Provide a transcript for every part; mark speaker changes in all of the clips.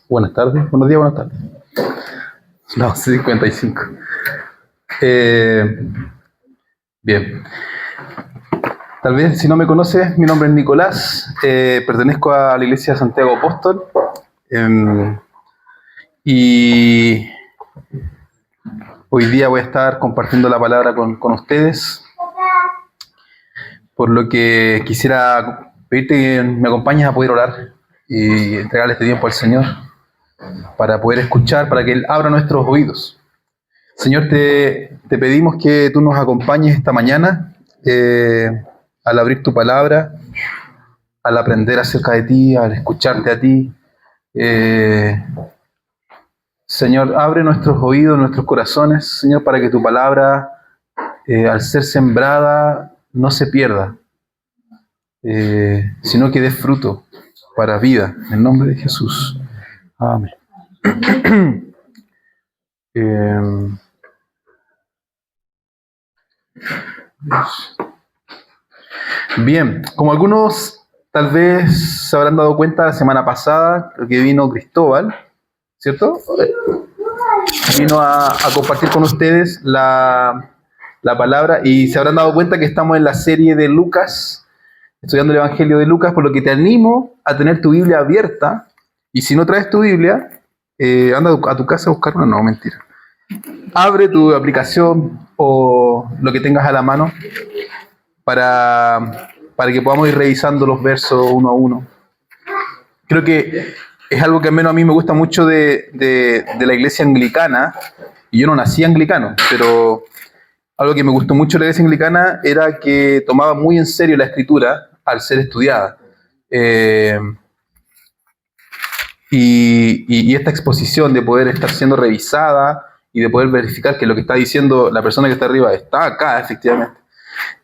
Speaker 1: Buenas tardes, buenos días, buenas tardes. No, 55. Bien. Tal vez, si no me conoces, mi nombre es Nicolás, pertenezco a la Iglesia de Santiago Apóstol, y hoy día voy a estar compartiendo la palabra con ustedes, por lo que quisiera pedirte que me acompañes a poder orar y entregarle este tiempo al Señor para poder escuchar, para que Él abra nuestros oídos. Señor, te pedimos que tú nos acompañes esta mañana al abrir tu palabra, al aprender acerca de ti, al escucharte a ti. Señor, abre nuestros oídos, nuestros corazones, Señor, para que tu palabra, al ser sembrada, no se pierda, sino que dé fruto para vida. En el nombre de Jesús. Amén. Bien, como algunos tal vez se habrán dado cuenta, la semana pasada que vino Cristóbal, ¿cierto? Vino a compartir con ustedes la palabra, y se habrán dado cuenta que estamos en la serie de Lucas, estudiando el Evangelio de Lucas, por lo que te animo a tener tu Biblia abierta, y si no traes tu Biblia, anda a tu casa a buscar una. No, mentira. Abre tu aplicación o lo que tengas a la mano para que podamos ir revisando los versos uno a uno. Creo que es algo que al menos a mí me gusta mucho de la iglesia anglicana, y yo no nací anglicano, pero algo que me gustó mucho de la iglesia anglicana era que tomaba muy en serio la escritura al ser estudiada. Y esta exposición de poder estar siendo revisada y de poder verificar que lo que está diciendo la persona que está arriba está acá, efectivamente,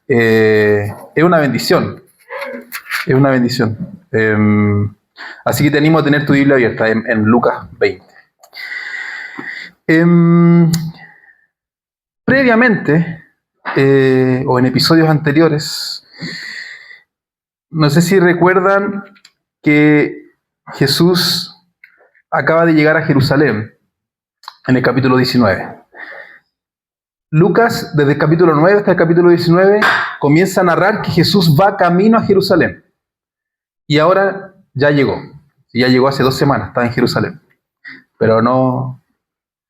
Speaker 1: es una bendición. Es una bendición. Así que te animo a tener tu Biblia abierta en Lucas 20. Previamente, o en episodios anteriores, no sé si recuerdan que Jesús acaba de llegar a Jerusalén en el capítulo 19. Lucas, desde el capítulo 9 hasta el capítulo 19, comienza a narrar que Jesús va camino a Jerusalén. Y ahora ya llegó. Ya llegó hace 2 semanas, estaba en Jerusalén. Pero no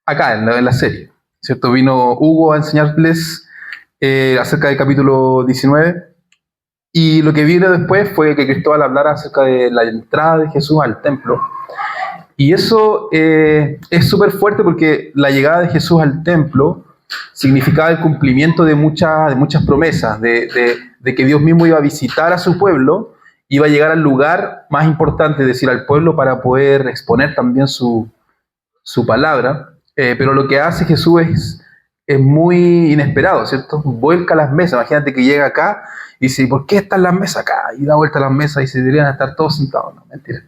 Speaker 1: acá, en la serie. ¿Cierto? Vino Hugo a enseñarles acerca del capítulo 19. Y lo que vino después fue que Cristóbal hablara acerca de la entrada de Jesús al templo. Y eso es súper fuerte, porque la llegada de Jesús al templo significaba el cumplimiento de muchas promesas, de que Dios mismo iba a visitar a su pueblo, iba a llegar al lugar más importante, es decir, al pueblo, para poder exponer también su palabra. Pero lo que hace Jesús es muy inesperado, ¿cierto? Vuelca las mesas. Imagínate que llega acá y dice, ¿por qué están las mesas acá? Y da vuelta a las mesas y se deberían estar todos sentados. No, mentira.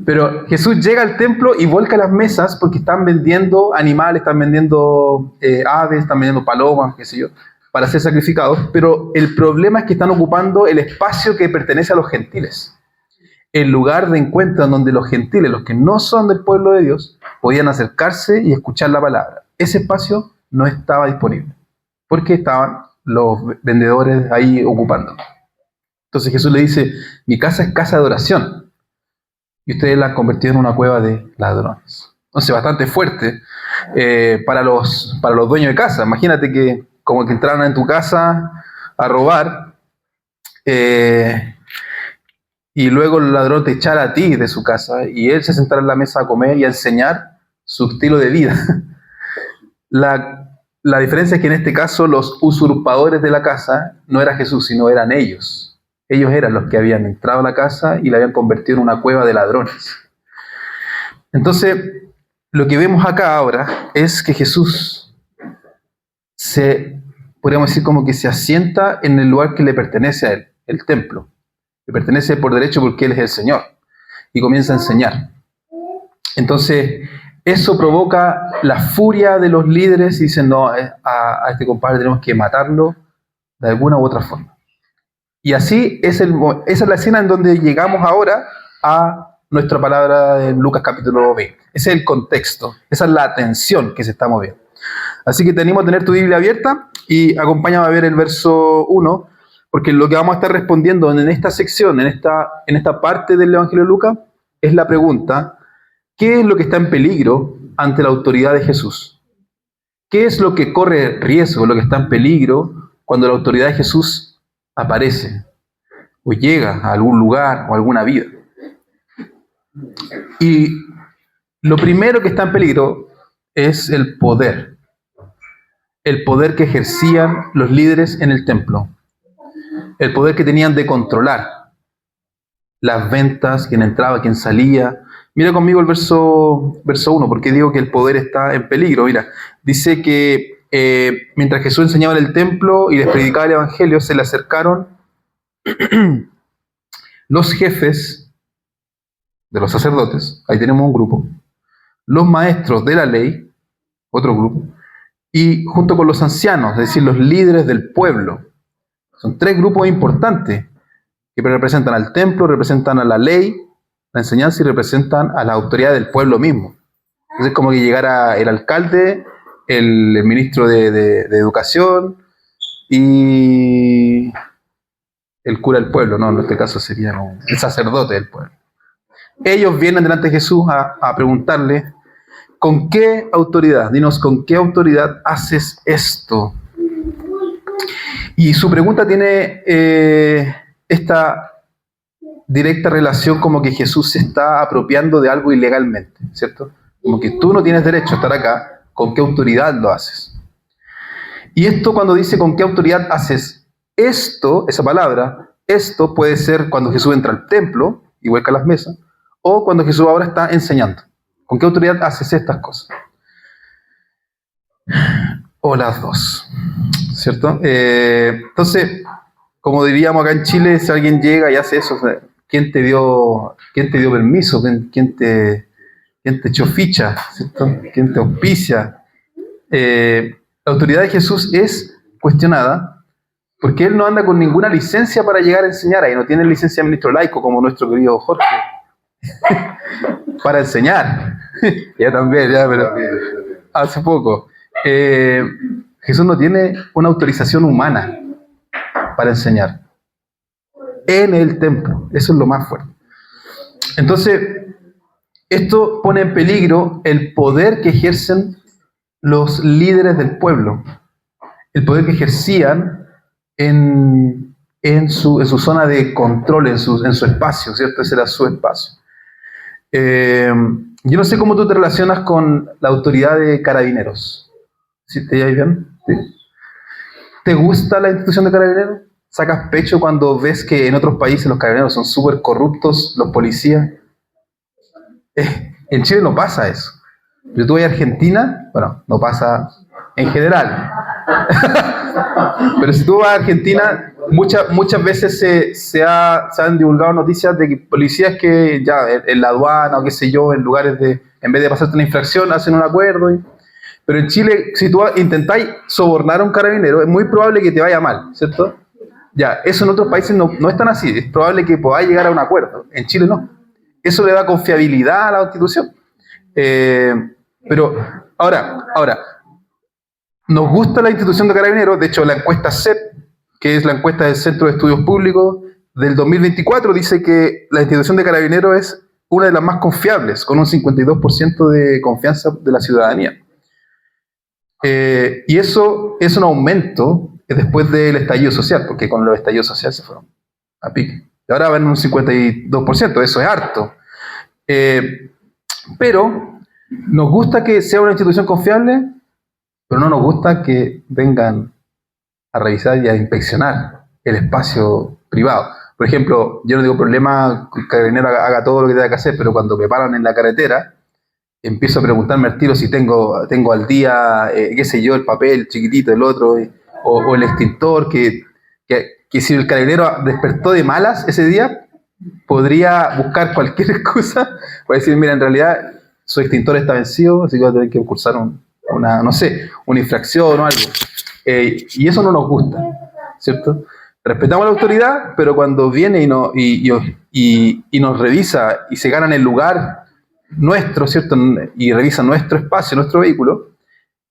Speaker 1: Pero Jesús llega al templo y vuelca las mesas porque están vendiendo animales, están vendiendo aves, están vendiendo palomas, qué sé yo, para ser sacrificados. Pero el problema es que están ocupando el espacio que pertenece a los gentiles. El lugar de encuentro en donde los gentiles, los que no son del pueblo de Dios, podían acercarse y escuchar la palabra. Ese espacio no estaba disponible porque estaban los vendedores ahí ocupando. Entonces Jesús le dice, mi casa es casa de oración, y ustedes la han convertido en una cueva de ladrones. Entonces, bastante fuerte para los dueños de casa. Imagínate que como que entraran en tu casa a robar, y luego el ladrón te echara a ti de su casa y él se sentara en la mesa a comer y a enseñar su estilo de vida. La diferencia es que en este caso los usurpadores de la casa no era Jesús, sino eran ellos. Ellos eran los que habían entrado a la casa y la habían convertido en una cueva de ladrones. Entonces, lo que vemos acá ahora es que Jesús podríamos decir como que se asienta en el lugar que le pertenece a él, el templo. Le pertenece por derecho porque él es el Señor. Y comienza a enseñar. Entonces, eso provoca la furia de los líderes y dicen, no, a este compadre tenemos que matarlo de alguna u otra forma. Y así esa es la escena en donde llegamos ahora a nuestra palabra en Lucas capítulo 20. Ese es el contexto, esa es la atención que se está moviendo. Así que te animo a tener tu Biblia abierta y acompáñame a ver el verso 1, porque lo que vamos a estar respondiendo en esta sección, en esta parte del Evangelio de Lucas, es la pregunta: ¿qué es lo que está en peligro ante la autoridad de Jesús? ¿Qué es lo que corre riesgo, lo que está en peligro cuando la autoridad de Jesús aparece o llega a algún lugar o a alguna vida? Y lo primero que está en peligro es el poder que ejercían los líderes en el templo, el poder que tenían de controlar las ventas, quién entraba, quién salía. Mira conmigo el verso 1, porque digo que el poder está en peligro. Mira, dice que mientras Jesús enseñaba en el templo y les predicaba el evangelio, se le acercaron los jefes de los sacerdotes, ahí tenemos un grupo, los maestros de la ley, otro grupo, y junto con los ancianos, es decir, los líderes del pueblo. Son tres grupos importantes que representan al templo, representan a la ley, la enseñanza y representan a la autoridad del pueblo mismo. Entonces es como que llegara el alcalde, el ministro de educación y el cura del pueblo, ¿no? En este caso sería el sacerdote del pueblo. Ellos vienen delante de Jesús a preguntarle: ¿con qué autoridad? Dinos, ¿con qué autoridad haces esto? Y su pregunta tiene esta directa relación, como que Jesús se está apropiando de algo ilegalmente, ¿cierto? Como que tú no tienes derecho a estar acá, ¿con qué autoridad lo haces? Y esto, cuando dice ¿con qué autoridad haces esto? Esa palabra, esto puede ser cuando Jesús entra al templo y vuelca las mesas, o cuando Jesús ahora está enseñando. ¿Con qué autoridad haces estas cosas? O las dos, ¿cierto? Entonces, como diríamos acá en Chile, si alguien llega y hace eso, ¿quién te dio permiso? ¿Quién te echó ficha? ¿Cierto? ¿Quién te auspicia? La autoridad de Jesús es cuestionada porque Él no anda con ninguna licencia para llegar a enseñar. Ahí no tiene licencia de ministro laico como nuestro querido Jorge para enseñar. Ya también, pero hace poco. Jesús no tiene una autorización humana para enseñar en el templo. Eso es lo más fuerte. Entonces, esto pone en peligro el poder que ejercen los líderes del pueblo, el poder que ejercían en su zona de control, en su espacio, ¿cierto? Ese era su espacio. Yo no sé cómo tú te relacionas con la autoridad de carabineros. ¿Sí te llevas bien? ¿Sí? ¿Te gusta la institución de carabineros? ¿Sacas pecho cuando ves que en otros países los carabineros son súper corruptos, los policías? En Chile no pasa eso. Yo tuve a Argentina, bueno, no pasa en general. Pero si tú vas a Argentina, muchas veces se han divulgado noticias de que policías que ya en la aduana o qué sé yo, en lugares en vez de pasarte una infracción, hacen un acuerdo. Pero en Chile, si tú intentáis sobornar a un carabinero, es muy probable que te vaya mal, ¿cierto? Ya, eso en otros países no es tan así. Es probable que podáis llegar a un acuerdo. En Chile no. Eso le da confiabilidad a la institución. Pero ahora, nos gusta la institución de carabineros. De hecho, la encuesta CEP, que es la encuesta del Centro de Estudios Públicos del 2024, dice que la institución de carabineros es una de las más confiables, con un 52% de confianza de la ciudadanía. Y eso es un aumento después del estallido social, porque con los estallidos sociales se fueron a pique. Y ahora van un 52%, eso es harto. Pero nos gusta que sea una institución confiable, pero no nos gusta que vengan a revisar y a inspeccionar el espacio privado. Por ejemplo, yo no tengo problema que el carabinero haga todo lo que tenga que hacer, pero cuando me paran en la carretera, empiezo a preguntarme al tiro si tengo al día, qué sé yo, el papel chiquitito, el otro, o el extintor, que si el carabinero despertó de malas ese día, podría buscar cualquier excusa para decir, mira, en realidad su extintor está vencido, así que va a tener que cursar una infracción o algo. Y eso no nos gusta, ¿cierto? Respetamos la autoridad, pero cuando viene y nos revisa y se gana en el lugar nuestro, ¿cierto? Y revisa nuestro espacio, nuestro vehículo,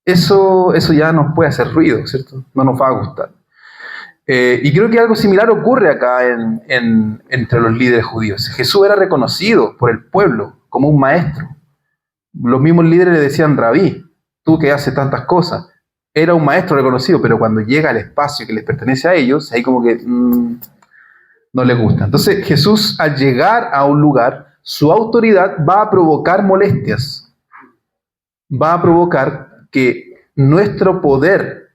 Speaker 1: eso ya nos puede hacer ruido, ¿cierto? No nos va a gustar. Y creo que algo similar ocurre acá entre los líderes judíos. Jesús era reconocido por el pueblo como un maestro. Los mismos líderes le decían, Rabí, tú que haces tantas cosas. Era un maestro reconocido, pero cuando llega al espacio que les pertenece a ellos, ahí como que no les gusta. Entonces Jesús, al llegar a un lugar, su autoridad va a provocar molestias. Va a provocar que nuestro poder,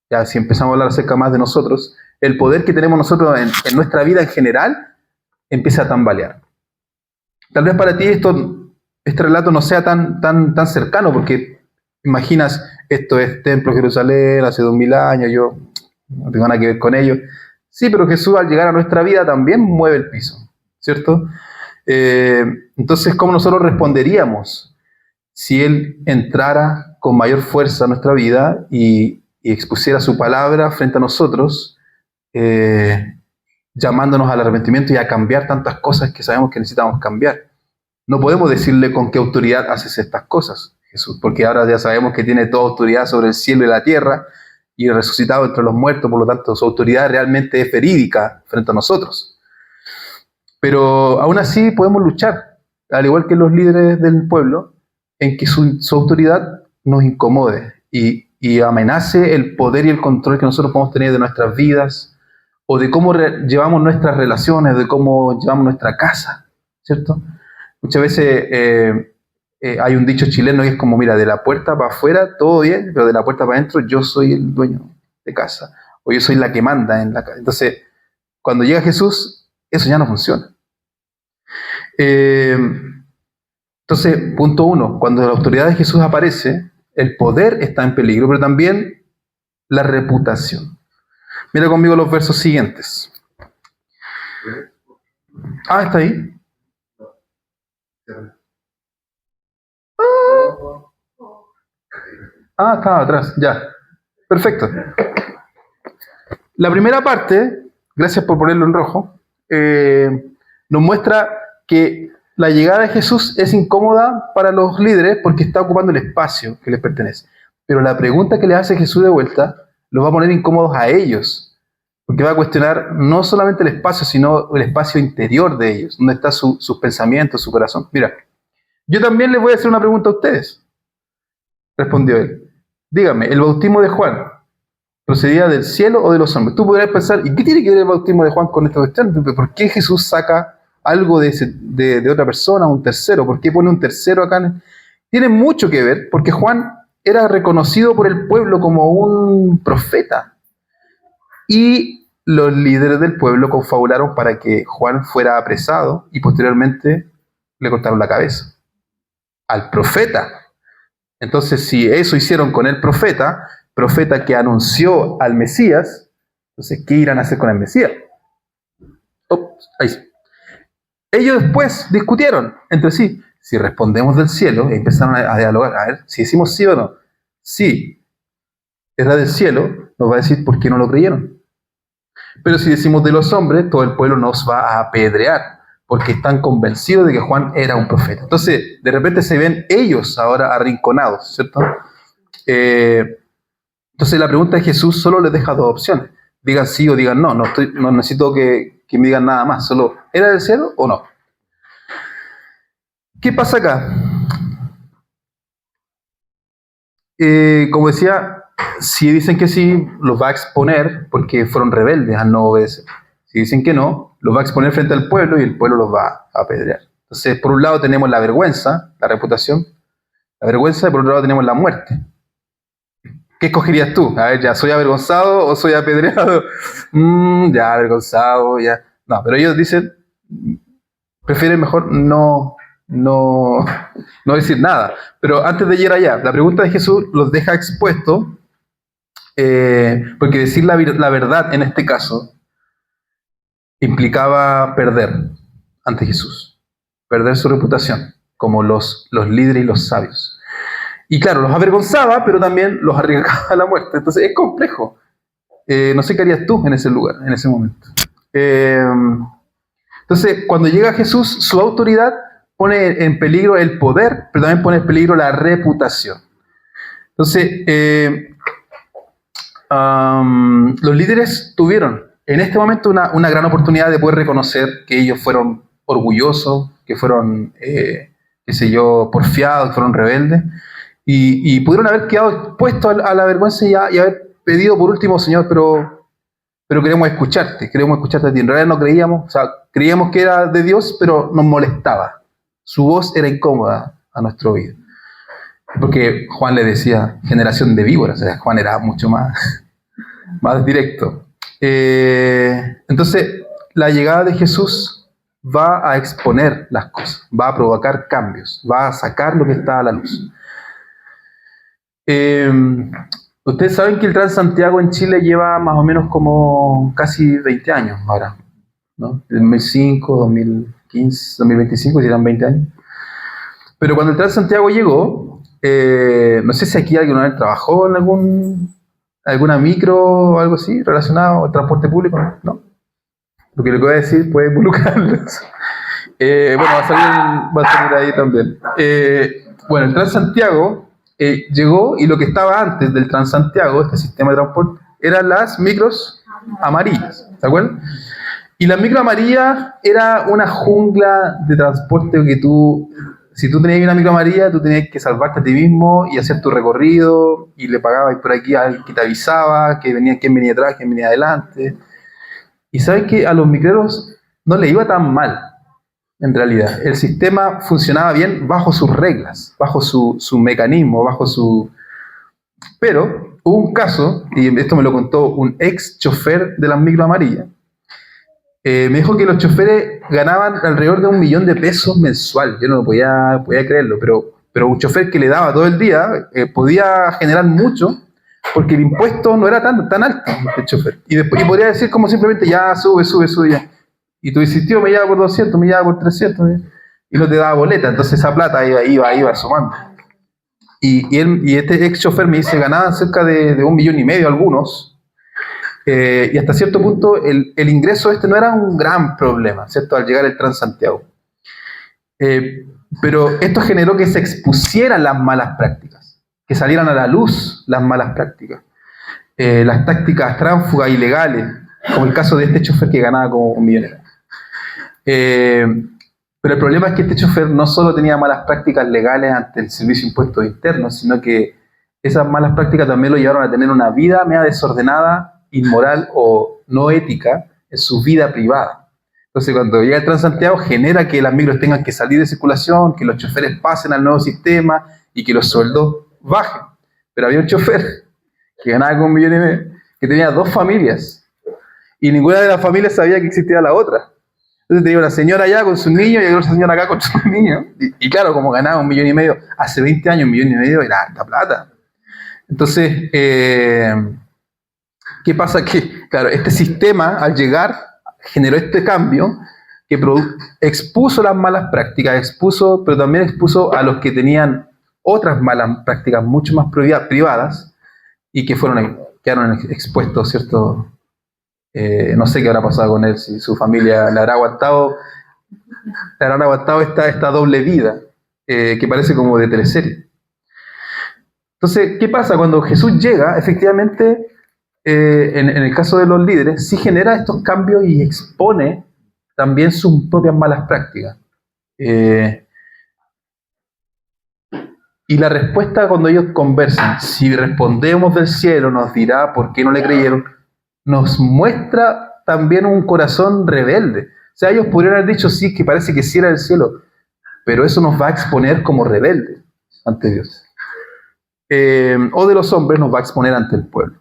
Speaker 1: ya si empezamos a hablar acerca más de nosotros, el poder que tenemos nosotros en nuestra vida en general, empieza a tambalear. Tal vez para ti este relato no sea tan cercano, porque imaginas, esto es Templo Jerusalén, hace 2000 años, yo no tengo nada que ver con ello. Sí, pero Jesús al llegar a nuestra vida también mueve el piso, ¿cierto? Entonces, ¿cómo nosotros responderíamos si Él entrara con mayor fuerza a nuestra vida y expusiera su palabra frente a nosotros, llamándonos al arrepentimiento y a cambiar tantas cosas que sabemos que necesitamos cambiar? No podemos decirle con qué autoridad haces estas cosas, Jesús, porque ahora ya sabemos que tiene toda autoridad sobre el cielo y la tierra y resucitado entre los muertos, por lo tanto su autoridad realmente es verídica frente a nosotros. Pero aún así podemos luchar, al igual que los líderes del pueblo, en que su autoridad nos incomode y amenace el poder y el control que nosotros podemos tener de nuestras vidas, o de cómo llevamos nuestras relaciones, de cómo llevamos nuestra casa, ¿cierto? Muchas veces hay un dicho chileno que es como, mira, de la puerta para afuera todo bien, pero de la puerta para adentro yo soy el dueño de casa, o yo soy la que manda en la casa. Entonces, cuando llega Jesús, eso ya no funciona. Entonces, punto 1, cuando la autoridad de Jesús aparece, el poder está en peligro, pero también la reputación. Mira conmigo los versos siguientes. Está ahí. Estaba atrás, ya. Perfecto. La primera parte, gracias por ponerlo en rojo, nos muestra que la llegada de Jesús es incómoda para los líderes porque está ocupando el espacio que les pertenece. Pero la pregunta que le hace Jesús de vuelta los va a poner incómodos a ellos, porque va a cuestionar no solamente el espacio, sino el espacio interior de ellos, donde están sus pensamientos, su corazón. Mira, yo también les voy a hacer una pregunta a ustedes, respondió él. Dígame, ¿el bautismo de Juan procedía del cielo o de los hombres? Tú podrías pensar, ¿y qué tiene que ver el bautismo de Juan con esta cuestión? ¿Por qué Jesús saca algo de otra persona, un tercero? ¿Por qué pone un tercero acá? Tiene mucho que ver, porque Juan era reconocido por el pueblo como un profeta. Y los líderes del pueblo confabularon para que Juan fuera apresado y posteriormente le cortaron la cabeza al profeta. Entonces, si eso hicieron con el profeta que anunció al Mesías, entonces, ¿qué irán a hacer con el Mesías? Ahí. Ellos después discutieron entre sí. Si respondemos del cielo, empezaron a dialogar. A ver, si decimos sí o no. Sí, era del cielo, nos va a decir por qué no lo creyeron. Pero si decimos de los hombres, todo el pueblo nos va a apedrear, porque están convencidos de que Juan era un profeta. Entonces, de repente se ven ellos ahora arrinconados, ¿cierto? Entonces, la pregunta de Jesús solo les deja dos opciones. Digan sí o digan no. No necesito que me digan nada más. Solo, ¿era del cielo o no? ¿Qué pasa acá? Como decía, si dicen que sí, los va a exponer porque fueron rebeldes al no obedecer. Si dicen que no, los va a exponer frente al pueblo y el pueblo los va a apedrear. Entonces, por un lado tenemos la vergüenza, la reputación, la vergüenza, y por otro lado tenemos la muerte. ¿Qué escogerías tú? A ver, ya, ¿soy avergonzado o soy apedreado? Ya, avergonzado, ya. No, pero ellos dicen, prefieren mejor no decir nada. Pero antes de llegar allá, la pregunta de Jesús los deja expuestos, porque decir la verdad en este caso implicaba perder ante Jesús, perder su reputación, como los líderes y los sabios. Y claro, los avergonzaba, pero también los arriesgaba a la muerte. Entonces es complejo. No sé qué harías tú en ese lugar, en ese momento. Entonces, cuando llega Jesús, su autoridad pone en peligro el poder, pero también pone en peligro la reputación. Entonces, los líderes tuvieron en este momento una gran oportunidad de poder reconocer que ellos fueron orgullosos, que fueron, qué sé yo, porfiados, que fueron rebeldes, y pudieron haber quedado expuestos a la vergüenza y haber pedido por último, Señor, pero queremos escucharte a ti. En realidad no creíamos, o sea, creíamos que era de Dios, pero nos molestaba. Su voz era incómoda a nuestro oído. Porque Juan le decía generación de víboras, o sea, Juan era mucho más directo. Entonces, la llegada de Jesús va a exponer las cosas, va a provocar cambios, va a sacar lo que está a la luz. Ustedes saben que el Transantiago en Chile lleva más o menos como casi 20 años ahora, ¿no? 2005, 2015, 2025, serán 20 años. Pero cuando el Transantiago llegó, no sé si aquí alguna vez trabajó en alguna micro o algo así relacionado al transporte público, ¿no? Lo que le voy a decir puede involucrarlos. Bueno, va a salir ahí también. Bueno, el Transantiago llegó y lo que estaba antes del Transantiago, este sistema de transporte, eran las micros amarillas, ¿se acuerdan? Y la micro amarilla era una jungla de transporte que si tú tenías una micro amarilla, tú tenías que salvarte a ti mismo y hacer tu recorrido, y le pagabas por aquí al que te avisaba, quién venía atrás, quién venía adelante. Y sabes que a los micreros no le iba tan mal, en realidad. El sistema funcionaba bien bajo sus reglas, bajo su mecanismo, Pero hubo un caso, y esto me lo contó un ex chofer de las micro amarillas. Me dijo que los choferes ganaban alrededor de $1.000.000 mensual. Yo no podía creerlo, pero un chofer que le daba todo el día podía generar mucho, porque el impuesto no era tan alto, el chofer. Y podría decir como simplemente, ya sube ya. Y tú dices, tío, me lleva por 200, me lleva por 300, y no te daba boleta. Entonces esa plata iba sumando. Y este ex chofer me dice, ganaban cerca de $1.500.000 algunos. Y hasta cierto punto el ingreso no era un gran problema, ¿cierto? Al llegar el Transantiago. Pero esto generó que se expusieran las malas prácticas, que salieran a la luz las malas prácticas, las tácticas tránsfugas ilegales, como el caso de este chofer que ganaba como $1.000.000. Pero el problema es que este chofer no solo tenía malas prácticas legales ante el Servicio de Impuestos Internos, sino que esas malas prácticas también lo llevaron a tener una vida media desordenada, inmoral o no ética en su vida privada. Entonces, cuando llega el Transantiago, genera que las micros tengan que salir de circulación, que los choferes pasen al nuevo sistema y que los sueldos bajen. Pero había un chofer que ganaba con $1.500.000, que tenía 2 familias, y ninguna de las familias sabía que existía la otra. Entonces tenía una señora allá con su niño y otra señora acá con su niño. Y claro, como ganaba $1.500.000 hace 20 años, $1.500.000 era harta plata. Entonces, ¿qué pasa? Que, claro, este sistema al llegar generó este cambio que expuso las malas prácticas, pero también expuso a los que tenían otras malas prácticas mucho más privadas y que quedaron expuestos, ¿cierto? No sé qué habrá pasado con él, si su familia le habrá aguantado esta doble vida, que parece como de teleserie. Entonces, ¿qué pasa? Cuando Jesús llega, efectivamente, en el caso de los líderes, sí genera estos cambios y expone también sus propias malas prácticas. Y la respuesta cuando ellos conversan, si respondemos del cielo, nos dirá por qué no le creyeron, nos muestra también un corazón rebelde. O sea, ellos podrían haber dicho, sí, que parece que sí era del cielo, pero eso nos va a exponer como rebeldes ante Dios. O de los hombres nos va a exponer ante el pueblo.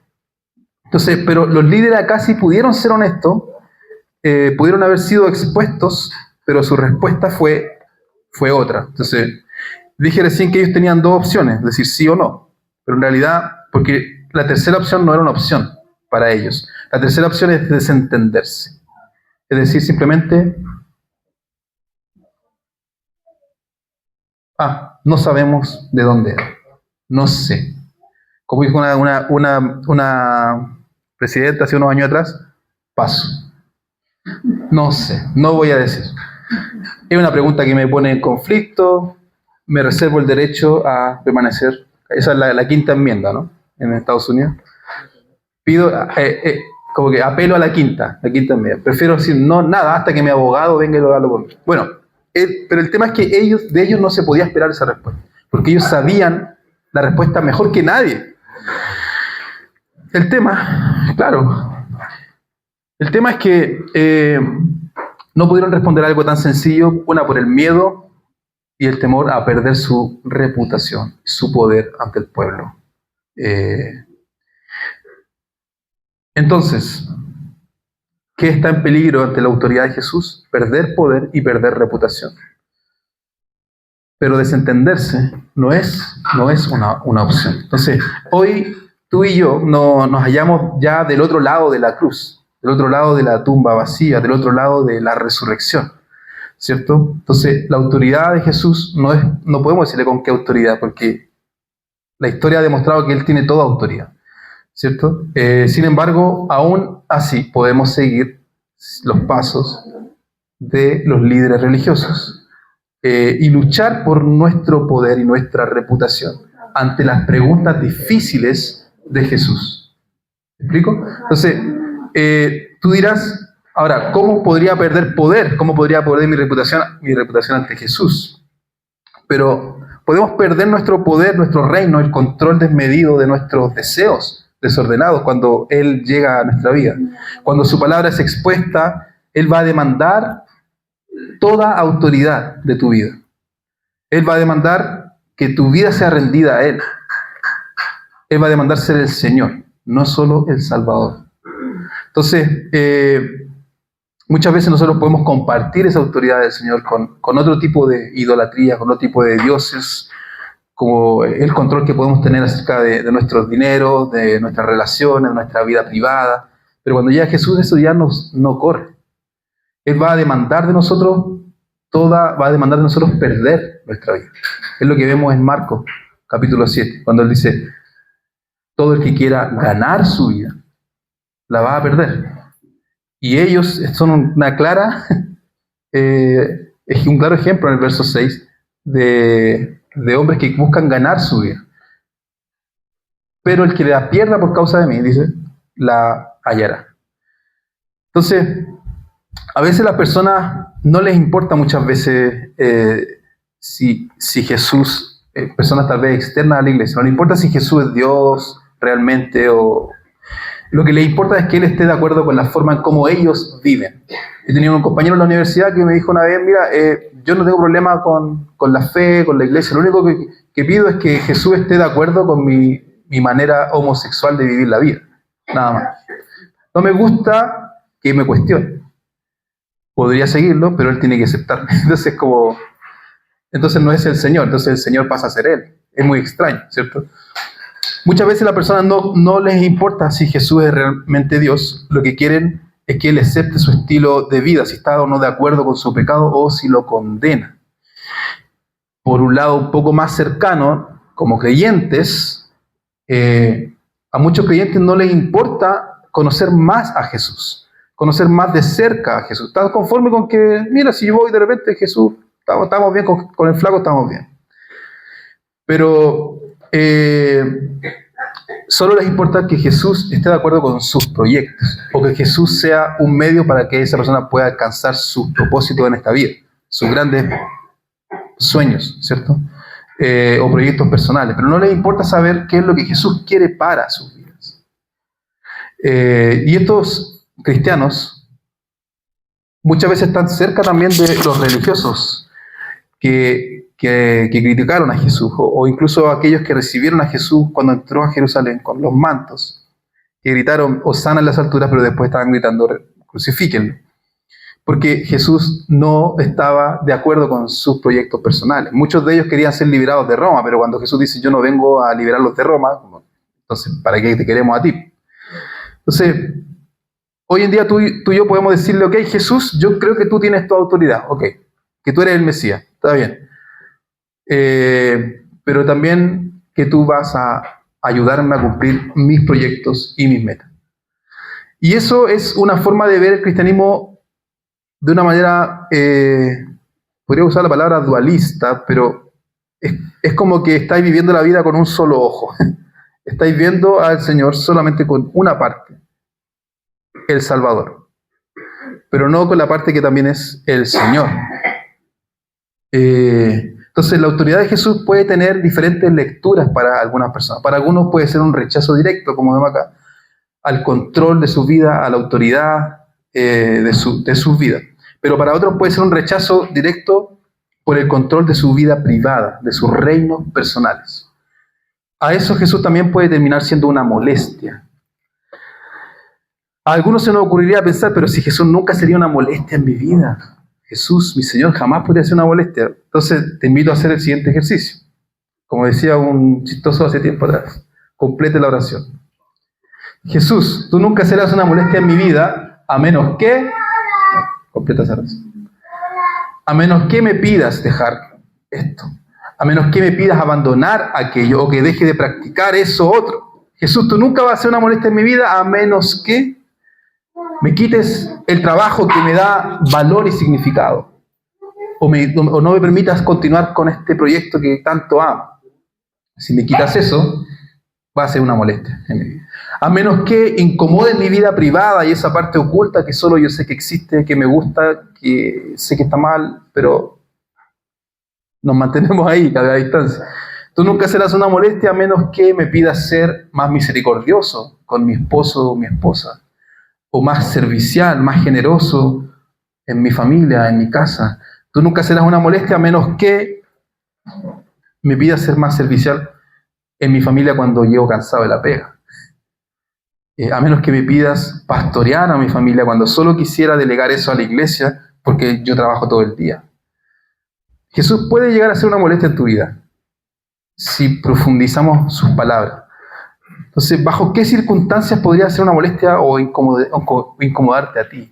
Speaker 1: Entonces, pero los líderes acá sí pudieron ser honestos, pudieron haber sido expuestos, pero su respuesta fue otra. Entonces, dije recién que ellos tenían 2 opciones, decir sí o no, pero en realidad, porque la tercera opción no era una opción para ellos. La tercera opción es desentenderse. Es decir, simplemente, no sabemos de dónde era. No sé. Como dijo una presidente hace unos años atrás, paso. No sé, no voy a decir. Es una pregunta que me pone en conflicto, me reservo el derecho a permanecer. Esa es la quinta enmienda, ¿no? En Estados Unidos. Pido, como que apelo a la quinta enmienda. Prefiero decir no, nada, hasta que mi abogado venga y lo haga por mí. Bueno, pero el tema es que de ellos no se podía esperar esa respuesta, porque ellos sabían la respuesta mejor que nadie. El tema, claro, el tema es que no pudieron responder algo tan sencillo, una por el miedo y el temor a perder su reputación, su poder ante el pueblo. Entonces, ¿qué está en peligro ante la autoridad de Jesús? Perder poder y perder reputación. Pero desentenderse no es una opción. Entonces, hoy tú y yo nos hallamos ya del otro lado de la cruz, del otro lado de la tumba vacía, del otro lado de la resurrección, ¿cierto? Entonces, la autoridad de Jesús no podemos decirle con qué autoridad, porque la historia ha demostrado que Él tiene toda autoridad, ¿cierto? Sin embargo, aún así podemos seguir los pasos de los líderes religiosos y luchar por nuestro poder y nuestra reputación ante las preguntas difíciles de Jesús. ¿Me explico? Entonces, tú dirás, ahora, ¿cómo podría perder poder? ¿Cómo podría perder mi reputación ante Jesús? Pero podemos perder nuestro poder, nuestro reino, el control desmedido de nuestros deseos desordenados cuando Él llega a nuestra vida. Cuando su palabra es expuesta, Él va a demandar toda autoridad de tu vida. Él va a demandar que tu vida sea rendida a Él. Él va a demandar ser el Señor, no solo el Salvador. Entonces, muchas veces nosotros podemos compartir esa autoridad del Señor con otro tipo de idolatría, con otro tipo de dioses, como el control que podemos tener acerca de nuestros dineros, de nuestras relaciones, de nuestra vida privada. Pero cuando llega Jesús, eso ya no corre. Él va a demandar de nosotros perder nuestra vida. Es lo que vemos en Marcos, capítulo 7, cuando Él dice, todo el que quiera ganar su vida, la va a perder. Y ellos son un claro ejemplo en el verso 6 de hombres que buscan ganar su vida. Pero el que la pierda por causa de mí, dice, la hallará. Entonces, a veces a las personas no les importa muchas veces si Jesús, personas tal vez externas a la iglesia, no les importa si Jesús es Dios realmente, o lo que les importa es que Él esté de acuerdo con la forma en cómo ellos viven. Yo tenía un compañero en la universidad que me dijo una vez, mira, yo no tengo problema con la fe, con la iglesia, lo único que pido es que Jesús esté de acuerdo con mi manera homosexual de vivir la vida, nada más. No me gusta que me cuestione. Podría seguirlo, pero Él tiene que aceptarme. Entonces no es el Señor, entonces el Señor pasa a ser Él. Es muy extraño, ¿cierto? Muchas veces a las personas no les importa si Jesús es realmente Dios, lo que quieren es que Él acepte su estilo de vida, si está o no de acuerdo con su pecado o si lo condena. Por un lado, un poco más cercano, como creyentes, a muchos creyentes no les importa conocer más a Jesús, conocer más de cerca a Jesús. Están conformes con que, mira, si yo voy de repente Jesús, estamos bien, con el flaco estamos bien. Pero solo les importa que Jesús esté de acuerdo con sus proyectos, o que Jesús sea un medio para que esa persona pueda alcanzar sus propósitos en esta vida, sus grandes sueños, ¿cierto? O proyectos personales, pero no les importa saber qué es lo que Jesús quiere para sus vidas. Y estos cristianos muchas veces están cerca también de los religiosos que criticaron a Jesús, o incluso aquellos que recibieron a Jesús cuando entró a Jerusalén con los mantos, que gritaron Hosana en las alturas, pero después estaban gritando crucifíquenlo, porque Jesús no estaba de acuerdo con sus proyectos personales. Muchos de ellos querían ser liberados de Roma, pero cuando Jesús dice yo no vengo a liberarlos de Roma, entonces ¿para qué te queremos a ti? Entonces, hoy en día tú y yo podemos decirle, ok, Jesús, yo creo que tú tienes tu autoridad, ok, que tú eres el Mesías, está bien. Pero también que tú vas a ayudarme a cumplir mis proyectos y mis metas. Y eso es una forma de ver el cristianismo de una manera, podría usar la palabra dualista, pero es como que estáis viviendo la vida con un solo ojo. Estáis viendo al Señor solamente con una parte, el Salvador, pero no con la parte que también es el Señor. Entonces, la autoridad de Jesús puede tener diferentes lecturas para algunas personas. Para algunos puede ser un rechazo directo, como vemos acá, al control de su vida, a la autoridad de sus vidas. Pero para otros puede ser un rechazo directo por el control de su vida privada, de sus reinos personales. A eso Jesús también puede terminar siendo una molestia. A algunos se nos ocurriría pensar, pero si Jesús nunca sería una molestia en mi vida. Jesús, mi Señor, jamás podría ser una molestia. Entonces te invito a hacer el siguiente ejercicio. Como decía un chistoso hace tiempo atrás, complete la oración. Jesús, tú nunca serás una molestia en mi vida, a menos que, completa esa oración, a menos que me pidas dejar esto, a menos que me pidas abandonar aquello o que deje de practicar eso otro. Jesús, tú nunca vas a ser una molestia en mi vida, a menos que me quites el trabajo que me da valor y significado, o no me permitas continuar con este proyecto que tanto amo. Si me quitas eso, va a ser una molestia en mi vida. A menos que incomode mi vida privada y esa parte oculta que solo yo sé que existe, que me gusta, que sé que está mal, pero nos mantenemos ahí, a la distancia. Tú nunca serás una molestia a menos que me pidas ser más misericordioso con mi esposo o mi esposa, o más servicial, más generoso en mi familia, en mi casa. Tú nunca serás una molestia a menos que me pidas ser más servicial en mi familia cuando llego cansado de la pega. A menos que me pidas pastorear a mi familia cuando solo quisiera delegar eso a la iglesia porque yo trabajo todo el día. Jesús puede llegar a ser una molestia en tu vida si profundizamos sus palabras. Entonces, ¿bajo qué circunstancias podría ser una molestia o incomodarte a ti?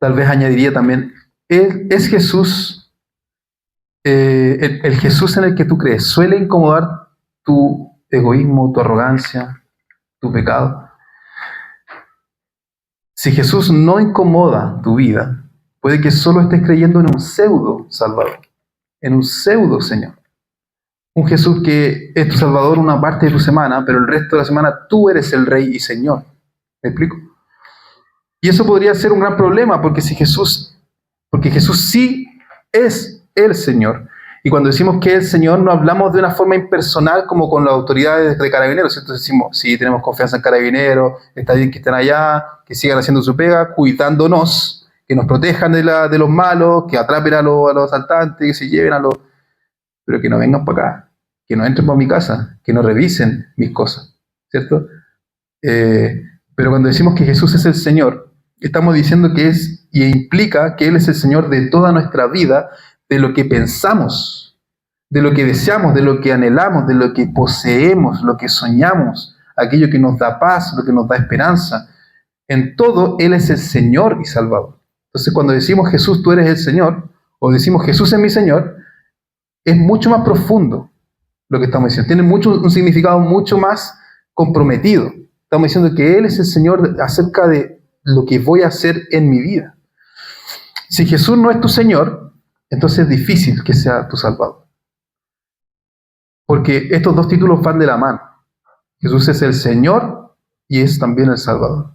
Speaker 1: Tal vez añadiría también, ¿es Jesús, el Jesús en el que tú crees, suele incomodar tu egoísmo, tu arrogancia, tu pecado? Si Jesús no incomoda tu vida, puede que solo estés creyendo en un pseudo Salvador, en un pseudo Señor. Un Jesús que es tu Salvador una parte de tu semana, pero el resto de la semana tú eres el Rey y Señor. ¿Me explico? Y eso podría ser un gran problema, porque Jesús sí es el Señor. Y cuando decimos que es el Señor, no hablamos de una forma impersonal como con las autoridades de Carabineros, ¿cierto? Decimos, sí, tenemos confianza en Carabineros, está bien que estén allá, que sigan haciendo su pega, cuidándonos, que nos protejan de los malos, que atrapen a los asaltantes, que se lleven a los... Pero que no vengan para acá, que no entren por mi casa, que no revisen mis cosas, ¿cierto? Pero cuando decimos que Jesús es el Señor, estamos diciendo que es, y implica que Él es el Señor de toda nuestra vida, de lo que pensamos, de lo que deseamos, de lo que anhelamos, de lo que poseemos, lo que soñamos, aquello que nos da paz, lo que nos da esperanza. En todo, Él es el Señor y Salvador. Entonces, cuando decimos Jesús, tú eres el Señor, o decimos Jesús es mi Señor, es mucho más profundo lo que estamos diciendo. Tiene un significado mucho más comprometido. Estamos diciendo que Él es el Señor acerca de lo que voy a hacer en mi vida. Si Jesús no es tu Señor, entonces es difícil que sea tu Salvador. Porque estos dos títulos van de la mano. Jesús es el Señor y es también el Salvador.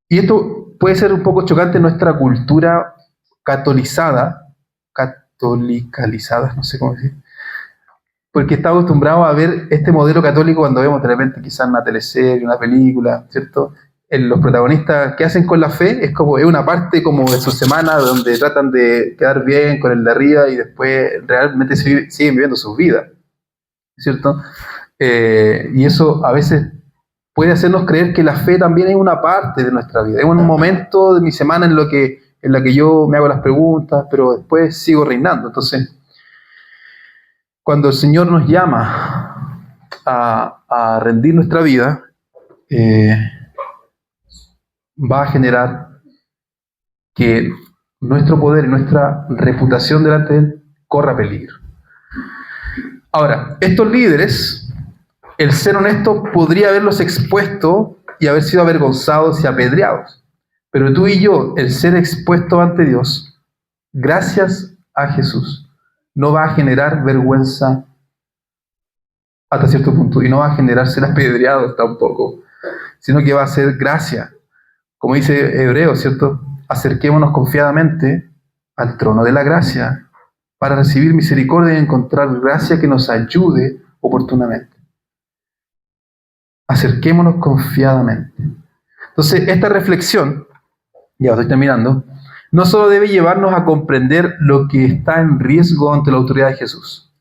Speaker 1: Y esto puede ser un poco chocante en nuestra cultura catolicalizada, no sé cómo decir, porque está acostumbrado a ver este modelo católico cuando vemos de repente quizás una teleserie, una película, ¿cierto? Los protagonistas, ¿qué hacen con la fe? Es una parte como de su semana donde tratan de quedar bien con el de arriba y después realmente siguen viviendo sus vidas, ¿cierto? Y eso a veces puede hacernos creer que la fe también es una parte de nuestra vida, es un momento de mi semana en la que yo me hago las preguntas, pero después sigo reinando. Entonces, cuando el Señor nos llama a rendir nuestra vida, va a generar que nuestro poder y nuestra reputación delante de Él corra peligro. Ahora, estos líderes el ser honesto podría haberlos expuesto y haber sido avergonzados y apedreados. Pero tú y yo, el ser expuesto ante Dios, gracias a Jesús, no va a generar vergüenza hasta cierto punto, y no va a generar ser apedreados tampoco, sino que va a ser gracia. Como dice Hebreo, ¿cierto? Acerquémonos confiadamente al trono de la gracia para recibir misericordia y encontrar gracia que nos ayude oportunamente. Acerquémonos confiadamente. Entonces, esta reflexión, ya estoy terminando, no solo debe llevarnos a comprender lo que está en riesgo ante la autoridad de Jesús,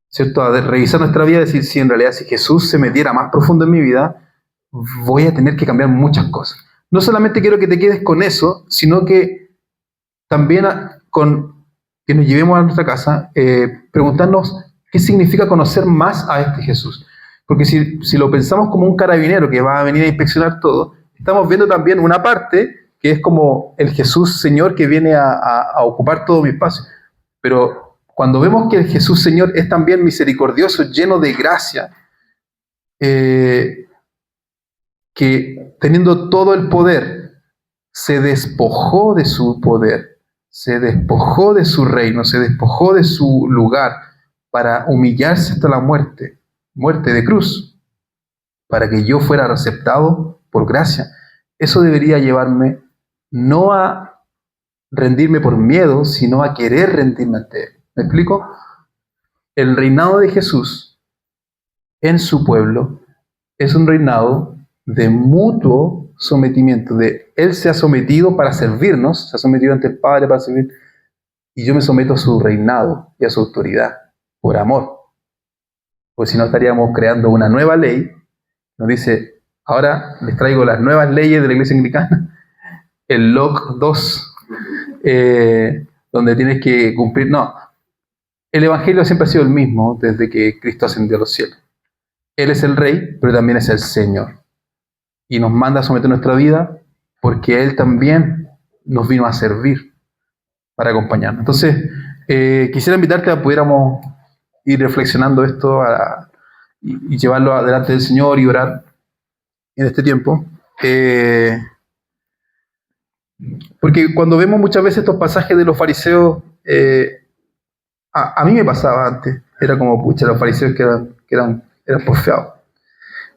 Speaker 1: ¿cierto? A revisar nuestra vida y decir, si en realidad si Jesús se metiera más profundo en mi vida, voy a tener que cambiar muchas cosas. No solamente quiero que te quedes con eso, sino que también con que nos llevemos a nuestra casa, preguntarnos qué significa conocer más a este Jesús. Porque si lo pensamos como un carabinero que va a venir a inspeccionar todo, estamos viendo también una parte que es como el Jesús Señor que viene a ocupar todo mi espacio. Pero cuando vemos que el Jesús Señor es también misericordioso, lleno de gracia, que teniendo todo el poder, se despojó de su poder, se despojó de su reino, se despojó de su lugar para humillarse hasta la muerte, muerte de cruz, para que yo fuera aceptado por gracia. Eso debería llevarme no a rendirme por miedo, sino a querer rendirme ante Él. ¿Me explico? El reinado de Jesús en su pueblo es un reinado de mutuo sometimiento, de Él se ha sometido para servirnos, se ha sometido ante el Padre para servir, y yo me someto a su reinado y a su autoridad, por amor. Porque si no estaríamos creando una nueva ley, nos dice, ahora les traigo las nuevas leyes de la Iglesia Anglicana, el LOC 2, donde tienes que cumplir, no, el Evangelio siempre ha sido el mismo desde que Cristo ascendió a los cielos. Él es el Rey, pero también es el Señor. Y nos manda a someter nuestra vida porque Él también nos vino a servir para acompañarnos. Entonces, quisiera invitarte a que pudiéramos ir reflexionando esto y llevarlo adelante del Señor y orar en este tiempo. Porque cuando vemos muchas veces estos pasajes de los fariseos, a mí me pasaba antes, era como, pucha, los fariseos que eran porfiados.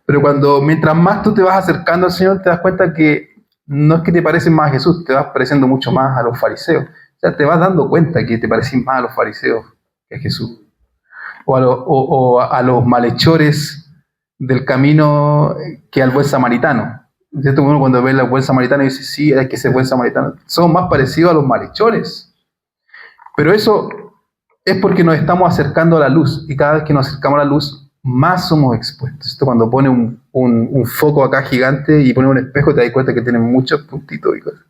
Speaker 1: Pero mientras más tú te vas acercando al Señor, te das cuenta que no es que te parecen más a Jesús, te vas pareciendo mucho más a los fariseos. O sea, te vas dando cuenta que te parecen más a los fariseos que a Jesús. O a los malhechores del camino que al buen samaritano. ¿Cierto? Uno cuando ve al buen samaritano dice, sí, hay que ser buen samaritano. Somos más parecidos a los malhechores. Pero eso es porque nos estamos acercando a la luz. Y cada vez que nos acercamos a la luz, más somos expuestos. Esto cuando pone un foco acá gigante y pone un espejo, te das cuenta que tiene muchos puntitos y cosas.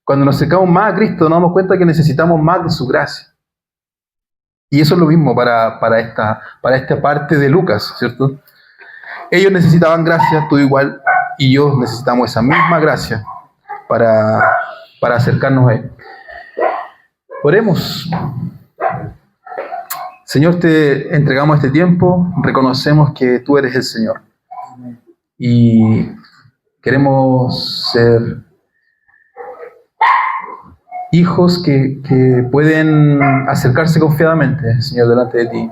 Speaker 1: Cuando nos acercamos más a Cristo, nos damos cuenta que necesitamos más de su gracia. Y eso es lo mismo para esta parte de Lucas, ¿cierto? Ellos necesitaban gracia, tú igual, y yo necesitamos esa misma gracia para acercarnos a Él. Oremos. Señor, te entregamos este tiempo, reconocemos que tú eres el Señor. Y queremos ser hijos que pueden acercarse confiadamente, Señor, delante de ti.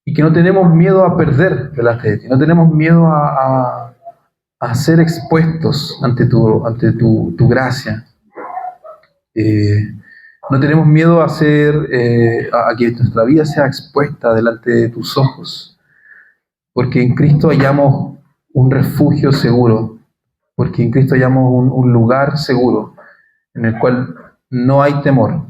Speaker 1: Y que no tenemos miedo a perder delante de ti, no tenemos miedo a ser expuestos ante tu gracia. No tenemos miedo a que nuestra vida sea expuesta delante de tus ojos, porque en Cristo hallamos un refugio seguro, porque en Cristo hallamos un lugar seguro en el cual no hay temor.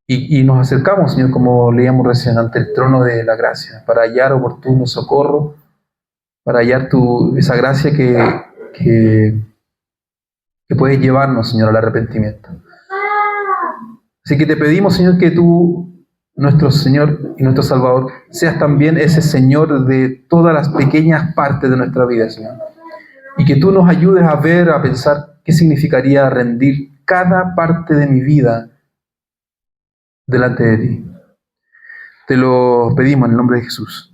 Speaker 1: Y nos acercamos, Señor, como leíamos recién, ante el trono de la gracia, para hallar oportuno socorro, para hallar esa gracia que puedes llevarnos, Señor, al arrepentimiento. Así que te pedimos, Señor, que tú, nuestro Señor y nuestro Salvador, seas también ese Señor de todas las pequeñas partes de nuestra vida, Señor. Y que tú nos ayudes a ver, a pensar qué significaría rendir cada parte de mi vida delante de ti. Te lo pedimos en el nombre de Jesús.